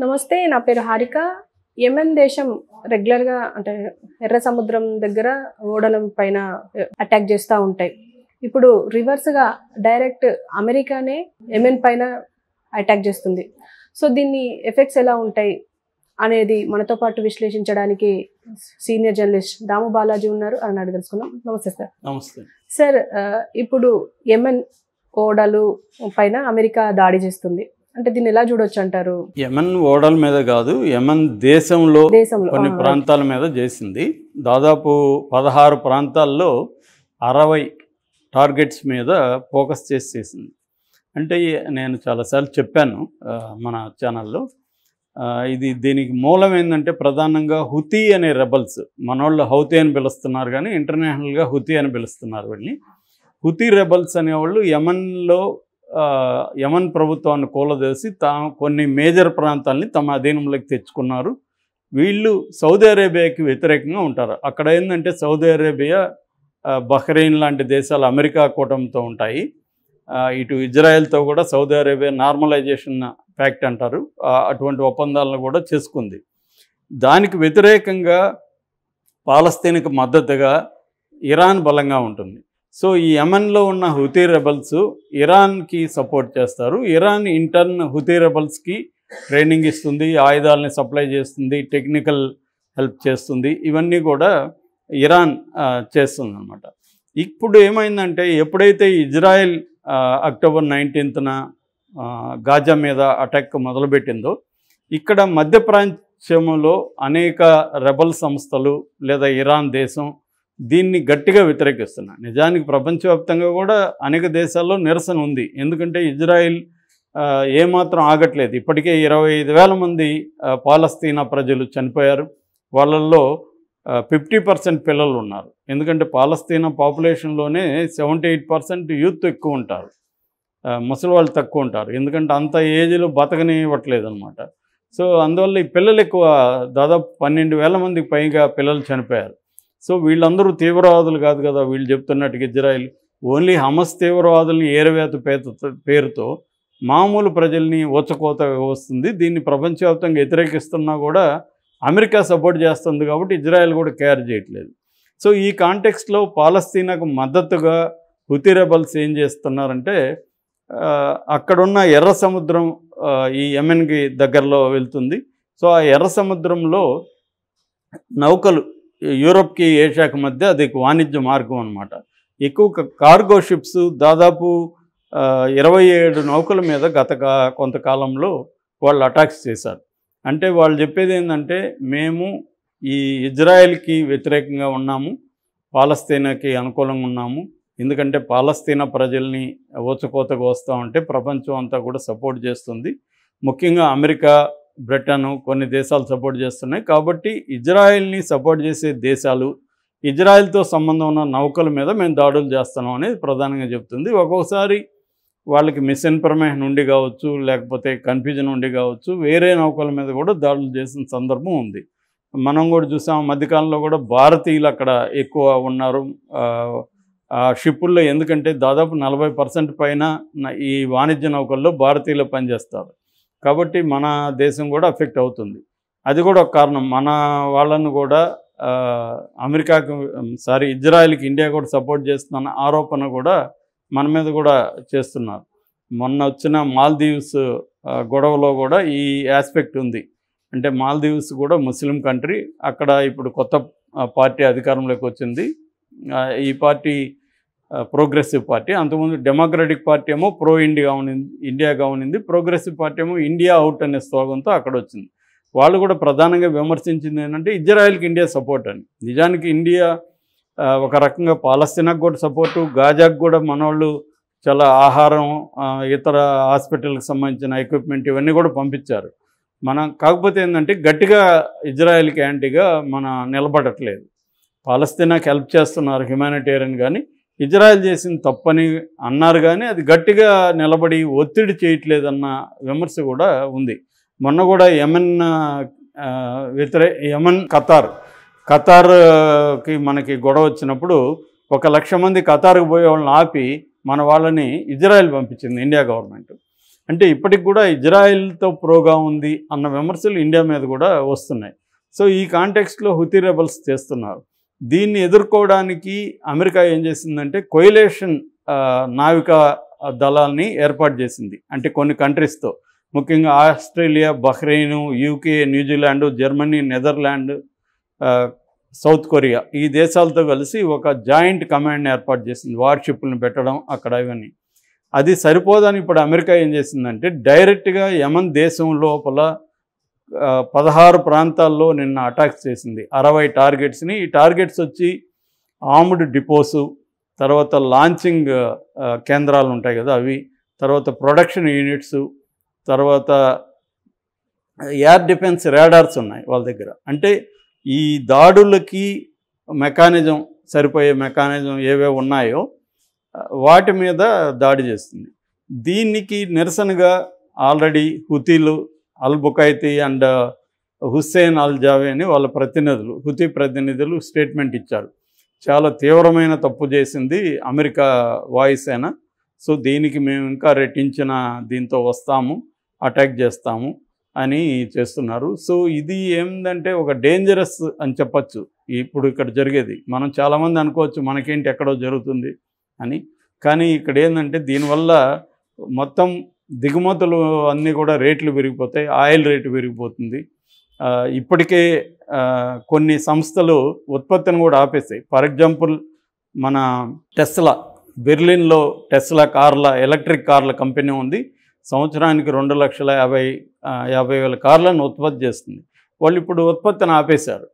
నమస్తే, నా పేరు హారిక. యెమెన్ దేశం రెగ్యులర్గా అంటే ఎర్ర సముద్రం దగ్గర ఓడల పైన అటాక్ చేస్తూ ఉంటాయి. ఇప్పుడు రివర్స్గా డైరెక్ట్ అమెరికానే యెమెన్ పైన అటాక్ చేస్తుంది. సో దీన్ని ఎఫెక్ట్స్ ఎలా ఉంటాయి అనేది మనతో పాటు విశ్లేషించడానికి సీనియర్ జర్నలిస్ట్ దాము బాలాజీ ఉన్నారు. అని అడిగి తెలుసుకుందాం. నమస్తే సార్. నమస్తే సార్, ఇప్పుడు యెమెన్ ఓడలు పైన అమెరికా దాడి చేస్తుంది అంటే దీన్ని ఎలా చూడొచ్చు అంటారు? యెమెన్ ఓడల మీద కాదు, యెమెన్ దేశంలో కొన్ని ప్రాంతాల మీద చేసింది. దాదాపు 16 ప్రాంతాల్లో 60 టార్గెట్స్ మీద ఫోకస్ చేసింది. అంటే నేను చాలాసార్లు చెప్పాను మన ఛానల్లో. దీనికి మూలం ఏంటంటే ప్రధానంగా హుతీ అనే రెబల్స్, మనోళ్ళు హౌతీ అని పిలుస్తున్నారు కానీ ఇంటర్నేషనల్గా హుతీ అని పిలుస్తున్నారు వీళ్ళని. హుతీ రెబల్స్ అనేవాళ్ళు యెమెన్ ప్రభుత్వాన్ని కూలదోసి కొన్ని మేజర్ ప్రాంతాలని తమ అధీనంలోకి తెచ్చుకున్నారు. వీళ్ళు సౌదీ అరేబియాకి వ్యతిరేకంగా ఉంటారు. అక్కడ ఏంటంటే సౌదీ అరేబియా, బహ్రెయిన్ లాంటి దేశాలు అమెరికా కూటమితో ఉంటాయి. ఇటు ఇజ్రాయెల్తో కూడా సౌదీ అరేబియా నార్మలైజేషన్ ప్యాక్ట్ అంటారు, అటువంటి ఒప్పందాలను కూడా చేసుకుంది. దానికి వ్యతిరేకంగా పాలస్తీన్కి మద్దతుగా ఇరాన్ బలంగా ఉంటుంది. సో ఈ యెమెన్లో ఉన్న హుతీ రెబల్స్ ఇరాన్కి సపోర్ట్ చేస్తారు. ఇరాన్ ఇంటర్న్ హుతీ రెబల్స్కి ట్రైనింగ్ ఇస్తుంది, ఆయుధాలని సప్లై చేస్తుంది, టెక్నికల్ హెల్ప్ చేస్తుంది. ఇవన్నీ కూడా ఇరాన్ చేస్తుంది అన్నమాట. ఇప్పుడు ఏమైందంటే ఎప్పుడైతే ఇజ్రాయెల్ అక్టోబర్ 19న గాజా మీద అటాక్ మొదలుపెట్టిందో, ఇక్కడ మధ్య ప్రాంతంలో అనేక రెబల్ సంస్థలు లేదా ఇరాన్ దేశం దీన్ని గట్టిగా వ్యతిరేకిస్తున్నారు. నిజానికి ప్రపంచవ్యాప్తంగా కూడా అనేక దేశాల్లో నిరసన ఉంది. ఎందుకంటే ఇజ్రాయిల్ ఏమాత్రం ఆగట్లేదు. ఇప్పటికే 25,000 మంది పాలస్తీనా ప్రజలు చనిపోయారు. వాళ్ళల్లో 50% పిల్లలు ఉన్నారు. ఎందుకంటే పాలస్తీనా పాపులేషన్లోనే 78% యూత్ ఎక్కువ ఉంటారు, ముసలి వాళ్ళు తక్కువ ఉంటారు. ఎందుకంటే అంత ఏజ్లో బతకనివ్వట్లేదు అనమాట. సో అందువల్ల ఈ పిల్లలు ఎక్కువ, దాదాపు 12,000 మందికి పైగా పిల్లలు చనిపోయారు. సో వీళ్ళందరూ తీవ్రవాదులు కాదు కదా. వీళ్ళు చెప్తున్నట్టుగా ఇజ్రాయిల్ ఓన్లీ హమస్ తీవ్రవాదుల్ని ఏరవేత పేరుతో మామూలు ప్రజల్ని ఊచకోత వస్తుంది. దీన్ని ప్రపంచవ్యాప్తంగా వ్యతిరేకిస్తున్నా కూడా అమెరికా సపోర్ట్ చేస్తుంది కాబట్టి ఇజ్రాయెల్ కూడా కేర్ చేయట్లేదు. సో ఈ కాంటెక్స్ట్లో పాలస్తీనాకు మద్దతుగా హుతీ రెబల్స్ ఏం చేస్తున్నారంటే, అక్కడున్న ఎర్ర సముద్రం ఈ యెమెన్కి దగ్గరలో వెళ్తుంది. సో ఆ ఎర్ర సముద్రంలో నౌకలు యూరోప్కి ఏషియాకి మధ్య అది వాణిజ్య మార్గం అన్నమాట. ఎక్కువ కార్గో షిప్స్ దాదాపు 27 నౌకల మీద గత కొంతకాలంలో వాళ్ళు అటాక్స్ చేశారు. అంటే వాళ్ళు చెప్పేది ఏంటంటే, మేము ఈ ఇజ్రాయెల్కి వ్యతిరేకంగా ఉన్నాము, పాలస్తీనాకి అనుకూలంగా ఉన్నాము. ఎందుకంటే పాలస్తీనా ప్రజల్ని ఊచకోతకు వస్తూ ఉంటే ప్రపంచం అంతా కూడా సపోర్ట్ చేస్తుంది. ముఖ్యంగా అమెరికా, బ్రిటన్, కొన్ని దేశాలు సపోర్ట్ చేస్తున్నాయి. కాబట్టి ఇజ్రాయెల్ని సపోర్ట్ చేసే దేశాలు ఇజ్రాయెల్తో సంబంధం ఉన్న నౌకల మీద మేము దాడులు చేస్తున్నాం అనేది ప్రధానంగా చెప్తుంది. ఒక్కొక్కసారి వాళ్ళకి మిస్ఇన్ఫర్మేషన్ ఉండి కావచ్చు, లేకపోతే కన్ఫ్యూజన్ ఉండి కావచ్చు, వేరే నౌకల మీద కూడా దాడులు చేసిన సందర్భం ఉంది. మనం కూడా చూసాం, మధ్యకాలంలో కూడా భారతీయులు అక్కడ ఎక్కువ ఉన్నారు ఆ షిప్పుల్లో. ఎందుకంటే దాదాపు 40% పైన ఈ వాణిజ్య నౌకల్లో భారతీయులు పనిచేస్తారు. కాబట్టి మన దేశం కూడా అఫెక్ట్ అవుతుంది. అది కూడా ఒక కారణం. మన వాళ్ళను కూడా ఇజ్రాయెల్కి ఇండియా కూడా సపోర్ట్ చేస్తున్న ఆరోపణ కూడా మన మీద కూడా చేస్తున్నారు. మొన్న వచ్చిన మాల్దీవ్స్ గొడవలో కూడా ఈ ఆస్పెక్ట్ ఉంది. అంటే మాల్దీవ్స్ కూడా ముస్లిం కంట్రీ, అక్కడ ఇప్పుడు కొత్త పార్టీ అధికారంలోకి వచ్చింది. ఈ పార్టీ ప్రోగ్రెసివ్ పార్టీ. అంతకుముందు డెమోక్రటిక్ పార్టీ ఏమో ప్రో ఇండియాగా ఉన్నింది. ప్రోగ్రెసివ్ పార్టీ ఏమో ఇండియా అవుట్ అనే స్లోగన్తో అక్కడ వచ్చింది. వాళ్ళు కూడా ప్రధానంగా విమర్శించింది ఏంటంటే ఇజ్రాయెల్కి ఇండియా సపోర్ట్ అని. నిజానికి ఇండియా ఒక రకంగా పాలస్తీనాకు కూడా సపోర్టు, గాజాకు కూడా మనోళ్ళు చాలా ఆహారం, ఇతర హాస్పిటల్కి సంబంధించిన ఎక్విప్మెంట్ ఇవన్నీ కూడా పంపించారు. కాకపోతే ఏంటంటే గట్టిగా ఇజ్రాయెల్కి యాంటీగా నిలబడట్లేదు. పాలస్తీనాకి హెల్ప్ చేస్తున్నారు హ్యుమానిటేరియన్, కానీ ఇజ్రాయెల్ చేసిన తప్పని అన్నారు, కానీ అది గట్టిగా నిలబడి ఒత్తిడి చేయట్లేదన్న విమర్శ కూడా ఉంది. మొన్న కూడా యెమెన్ ఖతార్కి మనకి గొడవ వచ్చినప్పుడు 1,00,000 మంది ఖతార్కి పోయే వాళ్ళని ఆపి మన వాళ్ళని ఇజ్రాయెల్ పంపించింది ఇండియా గవర్నమెంట్. అంటే ఇప్పటికి కూడా ఇజ్రాయెల్తో ప్రోగా ఉంది అన్న విమర్శలు ఇండియా మీద కూడా వస్తున్నాయి. సో ఈ కాంటెక్స్ట్లో హుతీ రెబల్స్ చేస్తున్నారు. దీన్ని ఎదుర్కోవడానికి అమెరికా ఏం చేసిందంటే కొయిలేషన్ నావికా దళాల్ని ఏర్పాటు చేసింది. అంటే కొన్ని కంట్రీస్తో, ముఖ్యంగా Australia, Bahrain, UK, New Zealand, Germany, Netherland, south Korea, ఈ దేశాలతో కలిసి ఒక జాయింట్ కమాండ్ని ఏర్పాటు చేసింది. వార్షిప్లను పెట్టడం అక్కడ ఇవన్నీ. అది సరిపోదని ఇప్పుడు అమెరికా ఏం చేసిందంటే డైరెక్ట్గా యమన్ దేశం లోపల 16 ప్రాంతాల్లో నిన్న అటాక్స్ చేసింది. 60 టార్గెట్స్ని. ఈ టార్గెట్స్ వచ్చి ఆర్మ్డ్ డిపోసు, తర్వాత లాంచింగ్ కేంద్రాలు ఉంటాయి కదా అవి, తర్వాత ప్రొడక్షన్ యూనిట్స్, తర్వాత ఎయిర్ డిఫెన్స్ రాడార్స్ ఉన్నాయి వాళ్ళ దగ్గర. అంటే ఈ దాడులకి మెకానిజం, సరిపోయే మెకానిజం ఏవే ఉన్నాయో వాటి మీద దాడి చేస్తుంది. దీనికి నిరసనగా ఆల్రెడీ హుతీలు, అల్ బుకైతీ అండ్ హుస్సేన్ అల్ జావే అని వాళ్ళ ప్రతినిధులు, హుతీ ప్రతినిధులు స్టేట్మెంట్ ఇచ్చారు. చాలా తీవ్రమైన తప్పు చేసింది అమెరికా వాయుసేన. సో దీనికి మేము ఇంకా రెట్టించిన దీంతో వస్తాము, అటాక్ చేస్తాము అని చేస్తున్నారు. సో ఇది ఏంటంటే ఒక డేంజరస్ అని చెప్పచ్చు ఇప్పుడు ఇక్కడ జరిగేది. మనం చాలామంది అనుకోవచ్చు మనకేంటి ఎక్కడో జరుగుతుంది అని, కానీ ఇక్కడ ఏంటంటే దీనివల్ల మొత్తం దిగుమతులు అన్నీ కూడా రేట్లు పెరిగిపోతాయి. ఆయిల్ రేటు పెరిగిపోతుంది. ఇప్పటికే కొన్ని సంస్థలు ఉత్పత్తిని కూడా ఆపేసాయి. ఫర్ ఎగ్జాంపుల్ మన టెస్లా, బెర్లిన్లో టెస్లా కార్ల, ఎలక్ట్రిక్ కార్ల కంపెనీ ఉంది. సంవత్సరానికి 2,50,000 కార్లను ఉత్పత్తి చేస్తుంది. వాళ్ళు ఇప్పుడు ఉత్పత్తిని ఆపేశారు.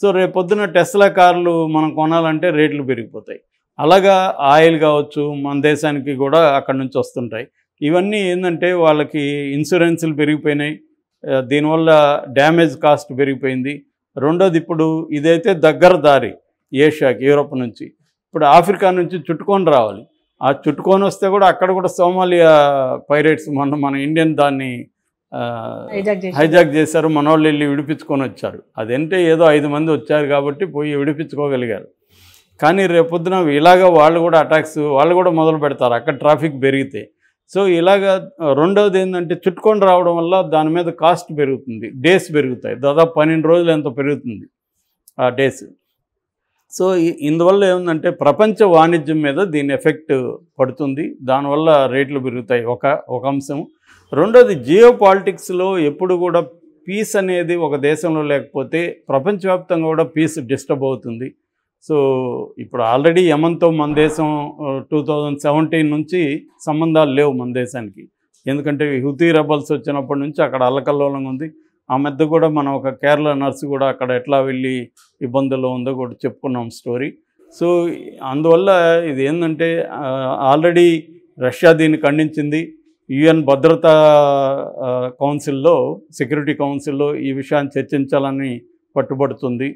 సో రేపొద్దున టెస్లా కార్లు మనం కొనాలంటే రేట్లు పెరిగిపోతాయి. అలాగా ఆయిల్ కావచ్చు మన దేశానికి కూడా అక్కడి నుంచి వస్తుంటాయి. ఇవన్నీ ఏంటంటే వాళ్ళకి ఇన్సూరెన్సులు పెరిగిపోయినాయి. దీనివల్ల డ్యామేజ్ కాస్ట్ పెరిగిపోయింది. రెండోది ఇప్పుడు ఇదైతే దగ్గర దారి ఏషియాకి, యూరోప్ నుంచి. ఇప్పుడు ఆఫ్రికా నుంచి చుట్టుకొని రావాలి. ఆ చుట్టుకొని వస్తే కూడా అక్కడ కూడా సోమాలియా పైరేట్స్ మన ఇండియన్ దాన్ని హైజాక్ చేశారు. మన వాళ్ళు వెళ్ళి విడిపించుకొని వచ్చారు. అదంటే ఏదో 5 మంది వచ్చారు కాబట్టి పోయి విడిపించుకోగలిగారు. కానీ రేపొద్దున ఇలాగా వాళ్ళు కూడా అటాక్స్ వాళ్ళు కూడా మొదలు పెడతారు అక్కడ ట్రాఫిక్ పెరిగితే. సో ఇలాగా రెండవది ఏంటంటే చుట్టుకొని రావడం వల్ల దాని మీద కాస్ట్ పెరుగుతుంది, డేస్ పెరుగుతాయి. దాదాపు 12 రోజులు ఎంతో పెరుగుతుంది ఆ డేస్. సో ఇందువల్ల ఏముందంటే ప్రపంచ వాణిజ్యం మీద దీని ఎఫెక్ట్ పడుతుంది. దానివల్ల రేట్లు పెరుగుతాయి ఒక అంశం. రెండోది జియో పాలిటిక్స్లో ఎప్పుడు కూడా పీస్ అనేది ఒక దేశంలో లేకపోతే ప్రపంచవ్యాప్తంగా కూడా పీస్ డిస్టర్బ్ అవుతుంది. సో ఇప్పుడు ఆల్రెడీ యమన్తో మన దేశం 2017 నుంచి సంబంధాలు లేవు మన దేశానికి. ఎందుకంటే హుతీ రెబల్స్ వచ్చినప్పటి నుంచి అక్కడ అల్లకల్లోలంగా ఉంది. ఆ మధ్య కూడా మనం ఒక కేరళ నర్సు కూడా అక్కడ ఎట్లా వెళ్ళి ఇబ్బందుల్లో ఉందో కూడా చెప్పుకున్నాం స్టోరీ. సో అందువల్ల ఇది ఏంటంటే ఆల్రెడీ రష్యా దీన్ని ఖండించింది. యుఎన్ భద్రతా కౌన్సిల్లో, సెక్యూరిటీ కౌన్సిల్లో ఈ విషయాన్ని చర్చించాలని పట్టుబడుతుంది.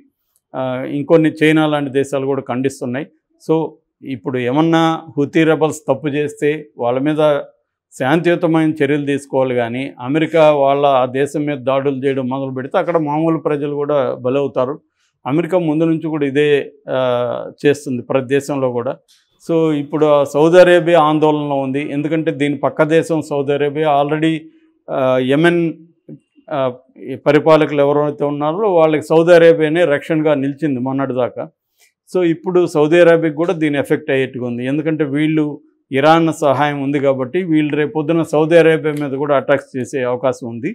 ఇంకొన్ని చైనా లాంటి దేశాలు కూడా ఖండిస్తున్నాయి. సో ఇప్పుడు ఏమన్నా హుతీ రెబల్స్ తప్పు చేస్తే వాళ్ళ మీద శాంతియుతమైన చర్యలు తీసుకోవాలి. కానీ అమెరికా వాళ్ళ ఆ దేశం మీద దాడులు చేయడం మొదలు పెడితే అక్కడ మామూలు ప్రజలు కూడా బలవుతారు. అమెరికా ముందు నుంచి కూడా ఇదే చేస్తుంది ప్రతి దేశంలో కూడా. సో ఇప్పుడు సౌదీ అరేబియా ఆందోళనలో ఉంది. ఎందుకంటే దీని పక్క దేశం సౌదీ అరేబియా ఆల్రెడీ యెమెన్ పరిపాలకులు ఎవరైతే ఉన్నారో వాళ్ళకి సౌదీ అరేబియానే రక్షణగా నిలిచింది మొన్నటిదాకా. సో ఇప్పుడు సౌదీ అరేబియాకి కూడా దీని ఎఫెక్ట్ అయ్యేట్టుగా ఉంది. ఎందుకంటే వీళ్ళు ఇరాన్ సహాయం ఉంది కాబట్టి వీళ్ళు రేపొద్దున సౌదీ అరేబియా మీద కూడా అటాక్స్ చేసే అవకాశం ఉంది.